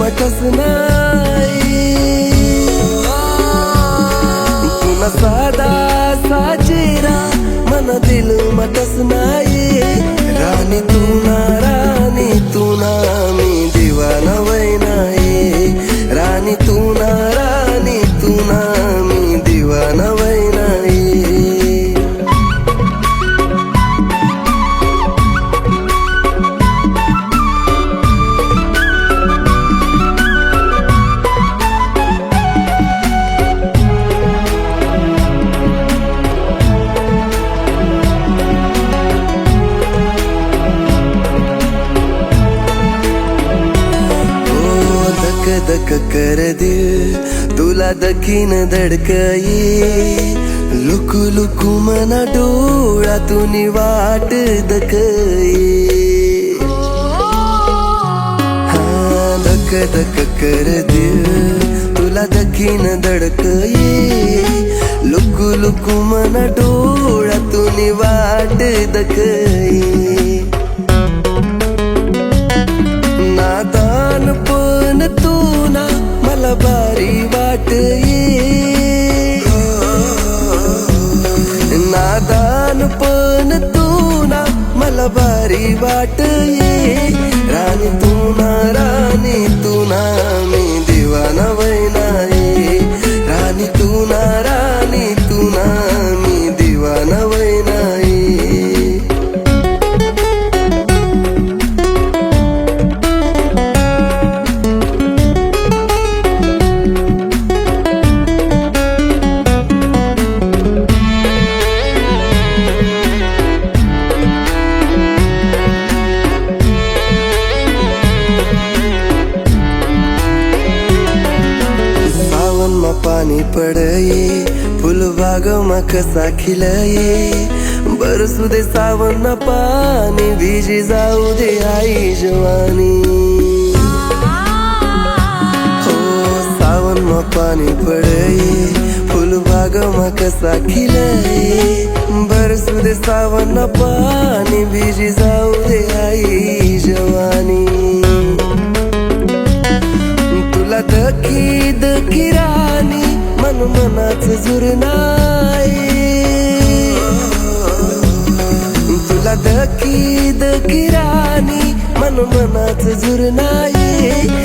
मठच नाही, तुला साधा साचेरा मन दिल मठच नाही. राणी तू ना मी दिवाना वय नाही. राणी तू ना मी दिवाना वय नाही. धक कर दिल तुला दखीन धडकई. लुकू लुकू मना डोळ्यातून वाट दकई. धक धक कर दिल तुला दखीन धडकई. लुकू लुकू मना डोळ्यातून वाट दकई. नादान पण तू ना मला भारी वाटई. नादान पण तू ना मला भारी वाटई. राणी तू ना मी दिवाना वय नाही. राणी तू ना मी दिवाना वय नाही. पानी पड़े फूल बाग में कसा खिलये. बरसू दे सावन पानी भीजी जाऊ दे आई जवानी. हो सावन में पानी पड़े फूल बाग में कसा खिलये. बरसू दे सावन पानी भीजी जाऊ दे आई जवानी. तुला दखी दखी राणी मन मनाच जुर नाही. तुला दखी दखी राणी मन मनाच जुर नाही.